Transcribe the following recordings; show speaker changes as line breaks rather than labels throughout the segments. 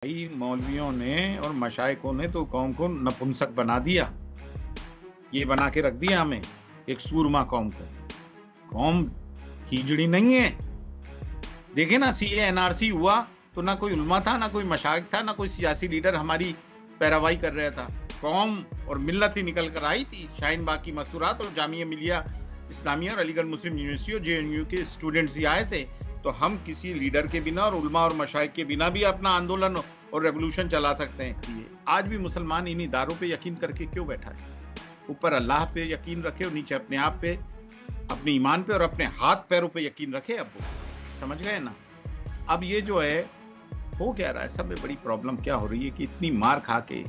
भाई मौलवियों ने और मशाइकों ने तो कौम को नपुंसक बना दिया। ये बना के रख दिया हमें एक सूरमा कौम को। कौम हिजड़ी नहीं है। देखे ना, सीए एनआरसी हुआ तो ना कोई उलमा था, ना कोई मशाइक था, ना कोई सियासी लीडर हमारी पैरवाई कर रहा था। कौम और मिल्लत ही निकल कर आई थी। शाहीन बाग की मस्तूरात और जामिया मिलिया इस्लामिया और अलीगढ़ मुस्लिम यूनिवर्सिटी और जेएनयू के स्टूडेंट्स ही आए थे। तो हम किसी लीडर के बिना और उलमा और मशाइक के बिना भी अपना आंदोलन और रेवोल्यूशन चला सकते हैं। आज भी मुसलमान इन्हीं दारों पे यकीन करके क्यों बैठा है? ऊपर अल्लाह पे यकीन रखे और नीचे अपने आप पे, अपने ईमान पे और अपने हाथ पैरों पे यकीन रखे। अब वो समझ गए ना? अब ये जो है हो क्या रहा है, सब में बड़ी प्रॉब्लम क्या हो रही है कि इतनी मार खा के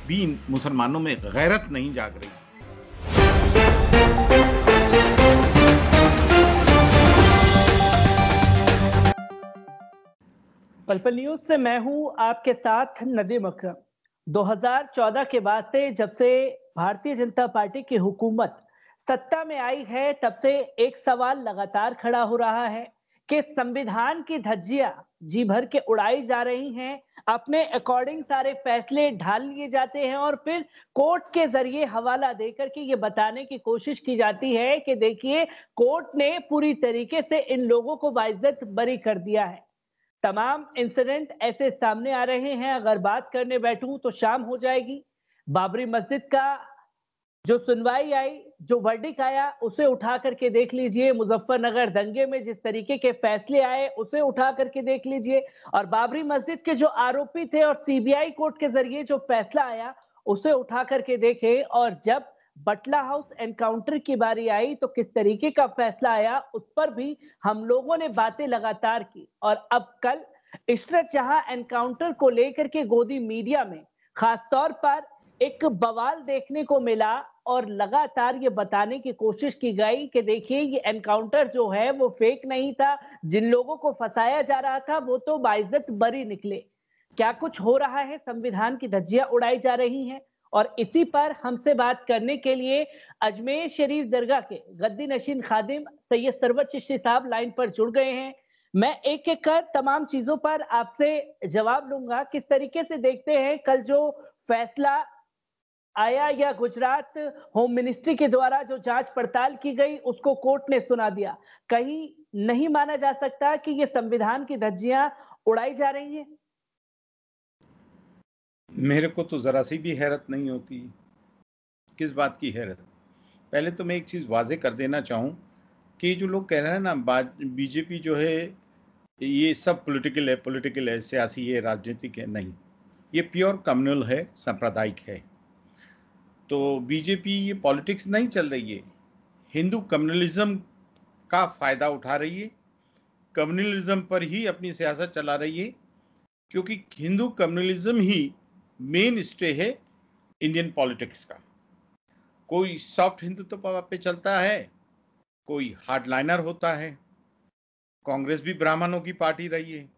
भी मुसलमानों में गैरत नहीं जाग रही।
पल पल न्यूज से मैं हूं आपके साथ नदीम अकरम। 2014 के बाद से जब से भारतीय जनता पार्टी की हुकूमत सत्ता में आई है, तब से एक सवाल लगातार खड़ा हो रहा है कि संविधान की धज्जियां जी भर के उड़ाई जा रही हैं, अपने अकॉर्डिंग सारे फैसले ढाल लिए जाते हैं और फिर कोर्ट के जरिए हवाला देकर के ये बताने की कोशिश की जाती है कि देखिए, कोर्ट ने पूरी तरीके से इन लोगों को बाइज्जत बरी कर दिया है। तमाम इंसिडेंट ऐसे सामने आ रहे हैं, अगर बात करने बैठूं तो शाम हो जाएगी। बाबरी मस्जिद का जो सुनवाई आई, जो वर्डिक आया, उसे उठा करके देख लीजिए। मुजफ्फरनगर दंगे में जिस तरीके के फैसले आए, उसे उठा करके देख लीजिए। और बाबरी मस्जिद के जो आरोपी थे और सीबीआई कोर्ट के जरिए जो फैसला आया, उसे उठा करके देखे। और जब बटला हाउस एनकाउंटर की बारी आई तो किस तरीके का फैसला आया, उस पर भी हम लोगों ने बातें लगातार की। और अब कल इशरत जहां एनकाउंटर को लेकर के गोदी मीडिया में खासतौर पर एक बवाल देखने को मिला और लगातार ये बताने की कोशिश की गई कि देखिए, ये एनकाउंटर जो है वो फेक नहीं था, जिन लोगों को फंसाया जा रहा था वो तो बाइज्जत बरी निकले। क्या कुछ हो रहा है, संविधान की धज्जियां उड़ाई जा रही हैं। और इसी पर हमसे बात करने के लिए अजमेर शरीफ दरगाह के गद्दी नशीन खादिम सैयद सरवत चिश्ती साहब लाइन पर जुड़ गए हैं। मैं एक एक कर तमाम चीजों पर आपसे जवाब लूंगा। किस तरीके से देखते हैं कल जो फैसला आया, या गुजरात होम मिनिस्ट्री के द्वारा जो जांच पड़ताल की गई उसको कोर्ट ने सुना दिया, कहीं नहीं माना जा सकता कि ये संविधान की धज्जियां उड़ाई जा रही हैं?
मेरे को तो जरा सी भी हैरत नहीं होती। किस बात की हैरत? पहले तो मैं एक चीज वाजे कर देना चाहूं कि जो लोग कह रहे हैं ना बीजेपी जो है ये सब पॉलिटिकल है, सियासी है, राजनीतिक है, नहीं, ये प्योर कम्युनल है, सांप्रदायिक है। तो बीजेपी ये पॉलिटिक्स नहीं चल रही है, हिंदू कम्युनलिज्म का फायदा उठा रही है, कम्युनलिज्म पर ही अपनी सियासत चला रही है, क्योंकि हिंदू कम्युनलिज्म ही मेन स्टे है इंडियन पॉलिटिक्स का। कोई सॉफ्ट हिंदुत्व पे चलता है, कोई हार्डलाइनर होता है। कांग्रेस भी ब्राह्मणों की पार्टी रही है।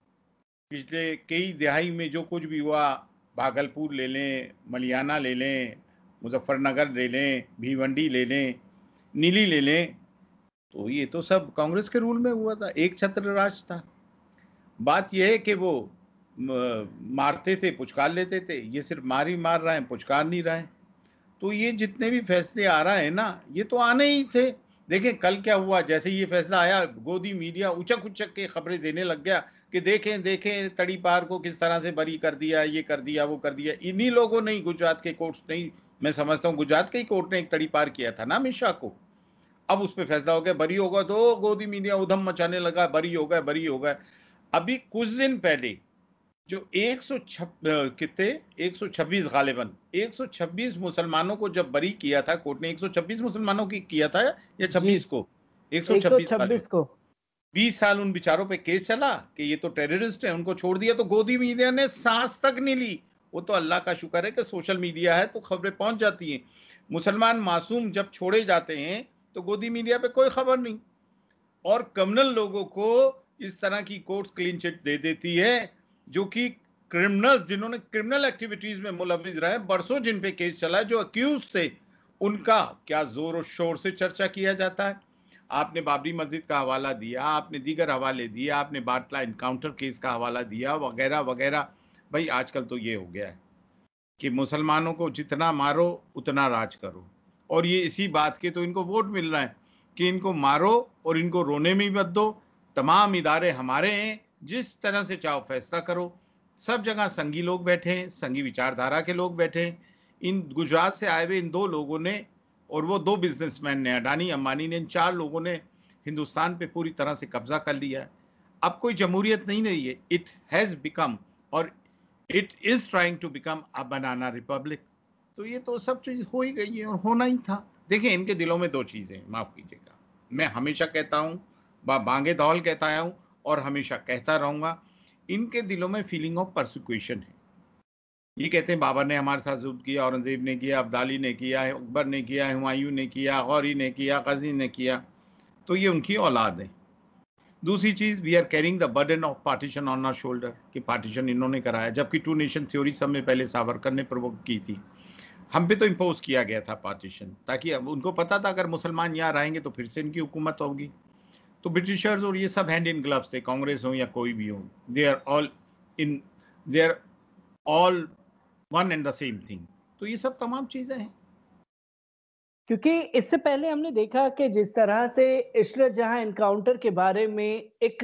पिछले कई दिहाई में जो कुछ भी हुआ, भागलपुर ले लें, मलियाना ले लें, मुजफ्फरनगर ले लें, भीवंडी ले लें, नीली ले लें, तो ये तो सब कांग्रेस के रूल में हुआ था, एक छत्र राज था। बात यह है कि वो मारते थे, पुचकार लेते थे, ये सिर्फ मार ही मार रहे हैं, पुचकार नहीं रहे हैं। तो ये जितने भी फैसले आ रहा है ना, ये तो आने ही थे। देखें कल क्या हुआ, जैसे ये फैसला आया, गोदी मीडिया उचक उचक के खबरें देने लग गया कि देखें देखें तड़ीपार को किस तरह से बरी कर दिया, ये कर दिया, वो कर दिया। इन्हीं लोगों ने, गुजरात के कोर्ट नहीं, मैं समझता हूँ गुजरात के ही कोर्ट ने एक तड़ीपार किया था ना अमित शाह को। अब उस पर फैसला हो गया, बरी होगा, तो गोदी मीडिया उधम मचाने लगा, बरी हो गए, बरी हो गए। अभी कुछ दिन पहले जो 126 गालिबन 126 मुसलमानों को जब बरी किया था कोर्ट ने, 126 मुसलमानों की किया था या 26 को, 126
126 को
20 साल उन बेचारों पे केस चला कि ये तो टेररिस्ट है, उनको छोड़ दिया। तो गोदी मीडिया ने सांस तक नहीं ली। वो तो अल्लाह का शुक्र है कि सोशल मीडिया है तो खबरें पहुंच जाती हैं। मुसलमान मासूम जब छोड़े जाते हैं तो गोदी मीडिया पे कोई खबर नहीं, और कम्युनल लोगों को इस तरह की कोर्ट क्लीन चिट दे देती है, जो कि क्रिमिनल, जिन्होंने क्रिमिनल एक्टिविटीज में मुलविस रहे, बरसों जिन पे केस चला है, जो अक्यूज थे, उनका क्या जोर और शोर से चर्चा किया जाता है। आपने बाबरी मस्जिद का हवाला दिया, आपने दीगर हवाले दिया, आपने बाटला इनकाउंटर केस का हवाला दिया, वगैरह वगैरह। भाई आजकल तो ये हो गया है कि मुसलमानों को जितना मारो उतना राज करो, और ये इसी बात के तो इनको वोट मिल रहा है कि इनको मारो और इनको रोने में मत दो, तमाम इदारे हमारे हैं, जिस तरह से चाहो फैसला करो। सब जगह संघी लोग बैठे हैं, संघी विचारधारा के लोग बैठे हैं। इन गुजरात से आए हुए इन 2 लोगों ने, और वो 2 बिजनेसमैन ने, अडानी अंबानी ने, इन 4 लोगों ने हिंदुस्तान पे पूरी तरह से कब्जा कर लिया है। अब कोई जमहूरियत नहीं रही है, इट हैज बिकम, और it is trying to become a banana republic. तो ये तो सब चीज हो ही गई है और होना ही था। देखिए इनके दिलों में 2 चीजें, माफ कीजिएगा, मैं हमेशा कहता हूँ, बांगे दौल कहता आया हूँ और हमेशा कहता रहूंगा, इनके दिलों में फीलिंग ऑफ परसिक्यूशन है। ये कहते हैं बाबर ने हमारे साथ जुल्म किया, औरंगजेब ने किया, अब्दाली ने किया, अकबर ने किया, हुमायूं ने किया, गौरी ने किया, गजी ने किया, तो ये उनकी औलाद है। दूसरी चीज, we are carrying the burden of partition on our shoulder, कि पार्टीशन इन्होंने कराया, जबकि 2 नेशन थ्योरी सब में पहले सावरकर ने प्रवोक की थी। हम पे तो इम्पोज किया गया था पार्टीशन, ताकि अब उनको पता था अगर मुसलमान यहाँ रहेंगे तो फिर से इनकी हुकूमत होगी। तो ब्रिटिशर्स और ये सब हैंड इन ग्लव्स थे, कांग्रेस हो या कोई भी हो, they are all one and the same thing. तो ये सब तमाम चीजें हैं।
क्योंकि इससे पहले हमने देखा कि जिस तरह से इशरत जहां एनकाउंटर के बारे में एक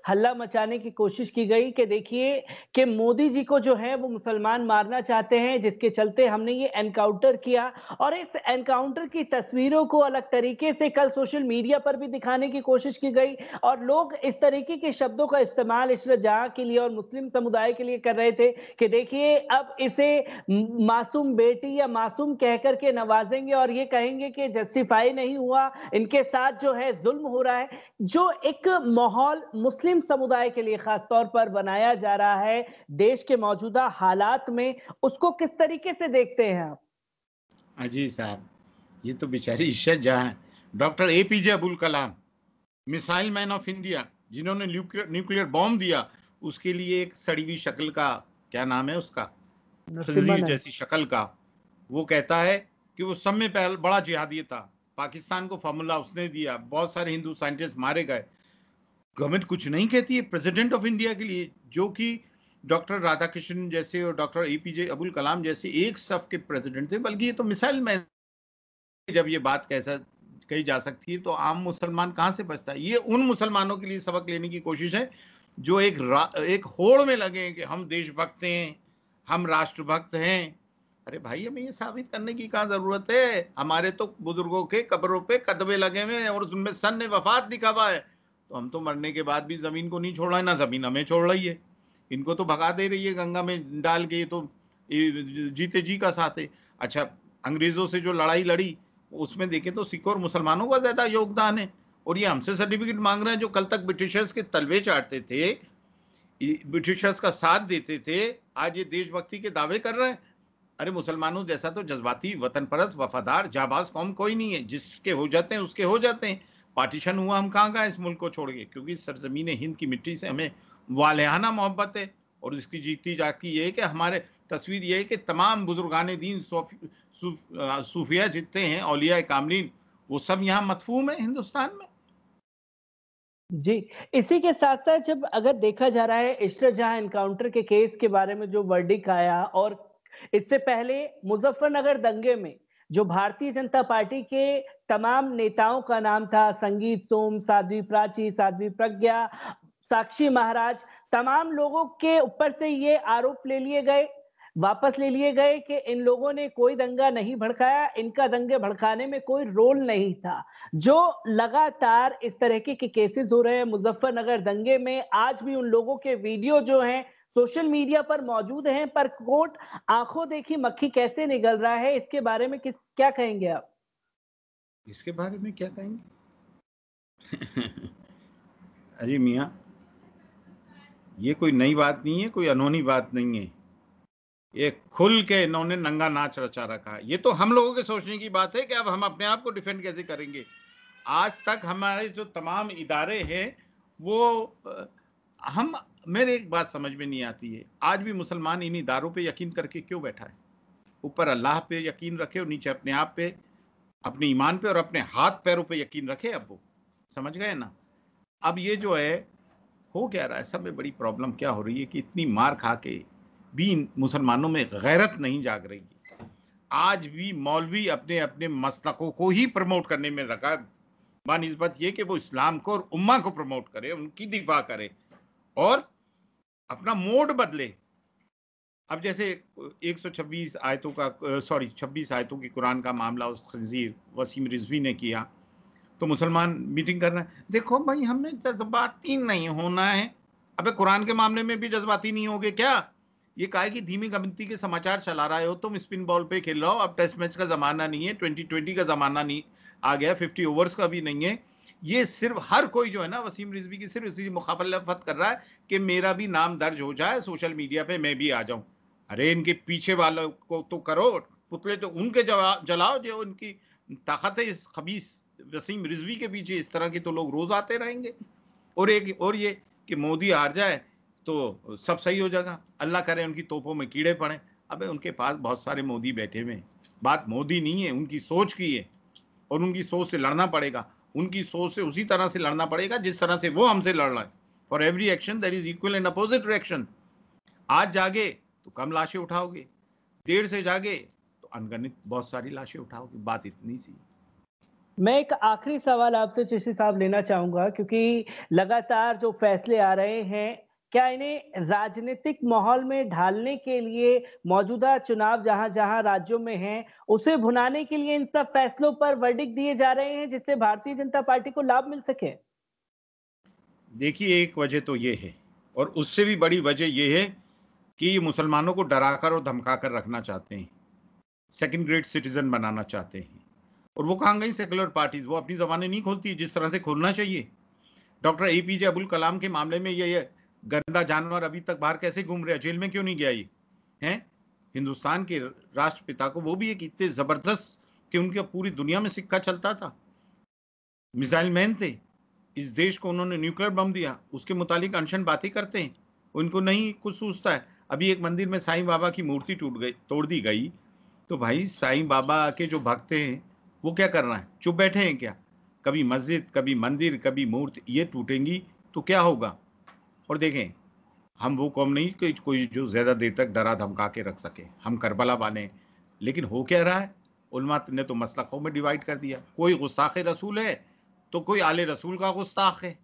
हल्ला मचाने की कोशिश की गई कि देखिए कि मोदी जी को जो है वो मुसलमान मारना चाहते हैं, जिसके चलते हमने ये एनकाउंटर किया, और इस एनकाउंटर की तस्वीरों को अलग तरीके से कल सोशल मीडिया पर भी दिखाने की कोशिश की गई, और लोग इस तरीके के शब्दों का इस्तेमाल इशरत जहां के लिए और मुस्लिम समुदाय के लिए कर रहे थे कि देखिए अब इसे मासूम बेटी या मासूम कहकर के नवाजेंगे और ये कहेंगे कि जस्टिफाई नहीं हुआ, इनके साथ जो है जुल्म हो रहा है। जो एक माहौल मुस्लिम समुदाय के लिए खास तौर पर बनाया जा रहा है देश के मौजूदा हालात में, उसको किस तरीके से देखते हैं आप?
अजी साहब, ये तो बेचारी इश्रत जहां है, doctor APJ Abdul Kalam, missile man of India, जिन्होंने न्यूक्लियर बॉम्ब दिया, उसके लिए एक सड़ी हुई शक्ल का, क्या नाम है उसका, खंजीर जैसी शक्ल का, वो कहता है कि वो सब में बड़ा जिहादी था, पाकिस्तान को फार्मूला उसने दिया, बहुत सारे हिंदू साइंटिस्ट मारे गए। गवर्नमेंट कुछ नहीं कहती है प्रेसिडेंट ऑफ इंडिया के लिए, जो कि डॉक्टर राधाकृष्णन जैसे और डॉक्टर एपीजे अब्दुल कलाम जैसे एक सफ के प्रेसिडेंट थे, बल्कि ये तो मिसाइल मैन। जब ये बात कैसा कही जा सकती है तो आम मुसलमान कहां से बचता है? ये उन मुसलमानों के लिए सबक लेने की कोशिश है जो एक होड़ में लगे कि हम देशभक्त हैं, हम राष्ट्रभक्त हैं। अरे भाई, हमें ये साबित करने की क्या जरूरत है? हमारे तो बुजुर्गों के कब्रों पे कदवे लगे हुए हैं और उनमें सन ने वफात लिखा हुआ है, तो हम तो मरने के बाद भी जमीन को नहीं छोड़ रहे, ना जमीन हमें छोड़ रही है। इनको तो भगा दे रही है गंगा में डाल के, ये तो जीते जी का साथ है। अच्छा, अंग्रेजों से जो लड़ाई लड़ी उसमें देखें तो सिखों और मुसलमानों का ज्यादा योगदान है, और ये हमसे सर्टिफिकेट मांग रहे हैं जो कल तक ब्रिटिशर्स के तलवे चाटते थे, ब्रिटिशर्स का साथ देते थे, आज ये देशभक्ति के दावे कर रहे हैं। अरे मुसलमानों जैसा तो जज्बाती, वतन परस्त, वफादार, जाबाज कौम कोई नहीं है। जिसके हो जाते हैं उसके हो जाते हैं। पार्टीशन हुआ, हम कहाँ गए इस मुल्क को छोड़ के? क्योंकि सरजमीन हिंद की मिट्टी से हमें वालिहाना मोहब्बत है, और इसकी जीती जाती ये है कि हमारे तस्वीर ये है कि तमाम बुजुर्गान दीन, सूफिया जितने हैं, औलिया कामलीन, वो सब यहाँ मदफून है हिंदुस्तान में।
जी, इसी के साथ-साथ जब अगर देखा जा रहा है इशरत जहां एनकाउंटर के केस के बारे में जो वर्डिक्ट आया, और इससे पहले मुजफ्फरनगर दंगे में जो भारतीय जनता पार्टी के तमाम नेताओं का नाम था, संगीत सोम, साध्वी प्राची, साध्वी प्रज्ञा, साक्षी महाराज, तमाम लोगों के ऊपर से ये आरोप ले लिए गए, वापस ले लिए गए कि इन लोगों ने कोई दंगा नहीं भड़काया, इनका दंगे भड़काने में कोई रोल नहीं था। जो लगातार इस तरह के केसेस हो रहे हैं मुजफ्फरनगर दंगे में, आज भी उन लोगों के वीडियो जो हैं सोशल मीडिया पर मौजूद हैं, पर कोर्ट आंखों देखी मक्खी कैसे निगल रहा है, इसके बारे में क्या कहेंगे आप?
इसके बारे में क्या कहेंगे? अरे मियाँ, ये कोई नई बात नहीं है, कोई अनहोनी बात नहीं है। ये खुल के इन्होंने नंगा नाच रचा रखा है। ये तो हम लोगों के सोचने की बात है कि अब हम अपने आप को डिफेंड कैसे करेंगे। आज तक हमारे जो तमाम इदारे हैं वो हम मेरे एक बात समझ में नहीं आती है, आज भी मुसलमान इन इदारों पे यकीन करके क्यों बैठा है? ऊपर अल्लाह पे यकीन रखे और नीचे अपने आप पे, अपने ईमान पे और अपने हाथ पैरों पे यकीन रखे। अब वो समझ गए ना? अब ये जो है हो क्या रहा है, सब में बड़ी प्रॉब्लम क्या हो रही है कि इतनी मार खा के भी मुसलमानों में गैरत नहीं जाग रही है। आज भी मौलवी अपने अपने मसलकों को ही प्रमोट करने में लगा, बानिस्बत ये कि वो इस्लाम को और उम्मा को प्रमोट करे, उनकी दिफा करे और अपना मोड बदले। अब जैसे 126 आयतों का 26 आयतों की कुरान का मामला उस खंजीर वसीम रिजवी ने किया, तो मुसलमान मीटिंग कर रहे हैं, देखो भाई हमें जज्बाती नहीं होना है। अबे कुरान के मामले में भी जज्बाती नहीं होगे क्या? ये कहा कि धीमी गति के समाचार चला रहे हो तुम, स्पिन बॉल पे खेल रहे हो, अब टेस्ट मैच का जमाना नहीं है, 2020 का जमाना नहीं आ गया, 50 ओवर्स का भी नहीं है। ये सिर्फ हर कोई जो है ना वसीम रिजवी की सिर्फ इसी मुखालफत कर रहा है कि मेरा भी नाम दर्ज हो जाए सोशल मीडिया पे, मैं भी आ जाऊं। अरे इनके पीछे वालों को तो करो, पुतले तो उनके जलाओ जो उनकी ताकत है। इस खबीस वसीम रिजवी के पीछे इस तरह के तो लोग रोज आते रहेंगे। और ये कि मोदी हार जाए तो सब सही हो जाएगा, अल्लाह करे उनकी तोपों में कीड़े पड़े। अबे उनके पास बहुत सारे मोदी बैठे हुए हैं, बात मोदी नहीं है, उनकी सोच की है और उनकी सोच से लड़ना पड़ेगा। उनकी सोच से उसी तरह से लड़ना पड़ेगा जिस तरह से वो हमसे लड़ रहा है। For every action there is equal and opposite reaction. आज जागे तो कम लाशें उठाओगे, देर से जागे तो अनगिनत बहुत सारी लाशें उठाओगे। बात इतनी सी।
मैं एक आखिरी सवाल आपसे चिश्ती साहब लेना चाहूंगा, क्योंकि लगातार जो फैसले आ रहे हैं, क्या इन्हें राजनीतिक माहौल में ढालने के लिए मौजूदा चुनाव जहां जहां राज्यों में हैं, उसे भुनाने के लिए इन सब फैसलों पर वर्डिक्ट दिए जा रहे हैं जिससे भारतीय जनता पार्टी को लाभ मिल सके?
देखिए एक वजह तो ये है, और उससे भी बड़ी वजह ये है कि ये मुसलमानों को डराकर और धमकाकर रखना चाहते हैं, सेकंड ग्रेड सिटीजन बनाना चाहते हैं। और वो कहाँ गई सेकुलर पार्टीज? वो अपनी जबानें नहीं खोलती जिस तरह से खोलना चाहिए। डॉक्टर एपीजे अब्दुल कलाम के मामले में ये गंदा जानवर अभी तक बाहर कैसे घूम रहा है, जेल में क्यों नहीं गया? ये है हिंदुस्तान के राष्ट्रपिता को, वो भी एक इतने जबरदस्त कि उनके पूरी दुनिया में सिक्का चलता था, मिसाइल मैन थे। इस देश को उन्होंने न्यूक्लियर बम दिया, उसके मुतालिक अनशन बातें करते हैं, उनको नहीं कुछ सूझता है। अभी एक मंदिर में साईं बाबा की मूर्ति तोड़ दी गई, तो भाई साईं बाबा के जो भक्त हैं वो क्या कर रहे हैं? चुप बैठे हैं क्या? कभी मस्जिद, कभी मंदिर, कभी मूर्ति ये टूटेंगी तो क्या होगा? और देखें, हम वो कौम नहीं कि कोई जो ज्यादा देर तक डरा धमका के रख सके, हम करबला वाले। लेकिन हो क्या रहा है? उलमा ने तो मसलकों में डिवाइड कर दिया। कोई गुस्ताख रसूल है तो कोई आले रसूल का गुस्ताख है,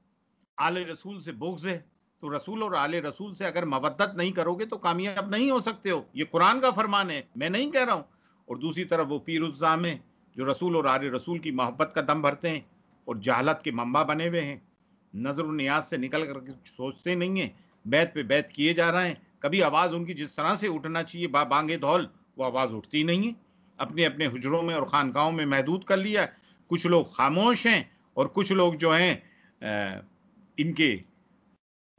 आले रसूल से बुग़्ज़ है। तो रसूल और आले रसूल से अगर मवद्दत नहीं करोगे तो कामयाब नहीं हो सकते हो। ये कुरान का फरमान है, मैं नहीं कह रहा हूँ। और दूसरी तरफ वो पीरुज़्ज़ाम है जो रसूल और आले रसूल की मोहब्बत का दम भरते हैं और जहालत के मंबा बने हुए हैं, नजर नियाज से निकल कर सोचते नहीं है, बैत पे बैत किए जा रहे हैं। कभी आवाज़ उनकी जिस तरह से उठना चाहिए बांगे धौल, वो आवाज़ उठती नहीं है। अपने अपने हुजरों में और खानकाहों में महदूद कर लिया। कुछ लोग खामोश हैं और कुछ लोग जो हैं इनके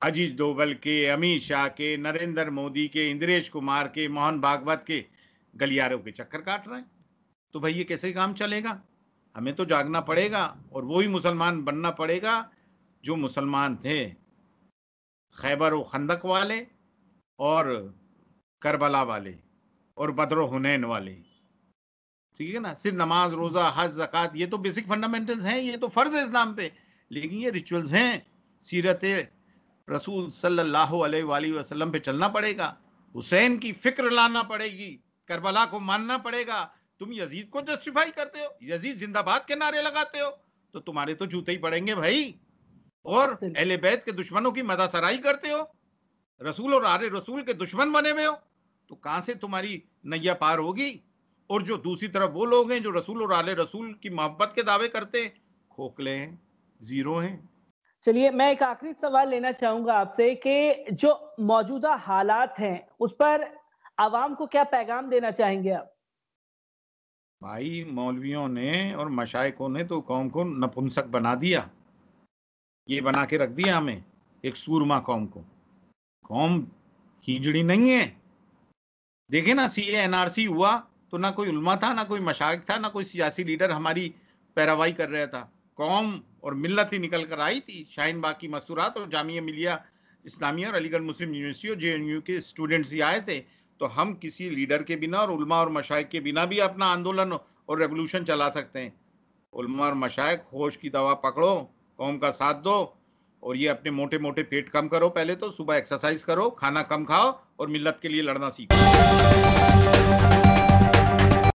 अजीत डोभाल के, अमित शाह के, नरेंद्र मोदी के, इंद्रेश कुमार के, मोहन भागवत के गलियारों के चक्कर काट रहे हैं। तो भाई ये कैसे काम चलेगा? हमें तो जागना पड़ेगा और वही मुसलमान बनना पड़ेगा जो मुसलमान थे खैबर व खंदक वाले और करबला वाले और बद्र हुनैन वाले। ठीक है ना? सिर्फ नमाज, रोजा, हज, ज़कात ये तो बेसिक फंडामेंटल्स हैं, ये तो फर्ज है इस्लाम पे, लेकिन ये रिचुअल्स हैं। सीरत रसूल सल्लल्लाहु अलैहि वसल्लम पे चलना पड़ेगा, हुसैन की फिक्र लाना पड़ेगी, करबला को मानना पड़ेगा। तुम यजीद को जस्टिफाई करते हो, यजीद जिंदाबाद के नारे लगाते हो, तो तुम्हारे तो जूते ही पड़ेंगे भाई। और अहले बैत के दुश्मनों की मदासराई करते हो, रसूल और आले रसूल के दुश्मन बने हुए हो, तो कहां से तुम्हारी नैया पार होगी? और जो दूसरी तरफ वो लोग हैं जो रसूल और आले रसूल की मोहब्बत के दावे करते हैं, खोखले हैं, जीरो हैं।
चलिए, मैं एक आखिरी सवाल लेना चाहूंगा आपसे कि जो मौजूदा हालात हैं उस पर आवाम को क्या पैगाम देना चाहेंगे आप?
भाई मौलवियों ने और मशाइकों ने तो कौम को नपुंसक बना दिया, ये बना के रख दिया हमें एक सूरमा कौम को। कौम हिजड़ी नहीं है। देखे ना, सीए एनआरसी हुआ तो ना कोई उलमा था, ना कोई मशाइक था, ना कोई सियासी लीडर हमारी पैरवाई कर रहा था। कौम और मिल्लत ही निकल कर आई थी। शाहीन बाग की मस्तूरात और जामिया मिलिया इस्लामिया और अलीगढ़ मुस्लिम यूनिवर्सिटी और जेएनयू के स्टूडेंट्स ही आए थे। तो हम किसी लीडर के बिना और उलमा और मशाइक के बिना भी अपना आंदोलन और रेवोल्यूशन चला सकते हैं। उलमा और मशाइक होश की दवा पकड़ो, कौम का साथ दो, और ये अपने मोटे मोटे पेट कम करो, पहले तो सुबह एक्सरसाइज करो, खाना कम खाओ और मिल्लत के लिए लड़ना सीखो।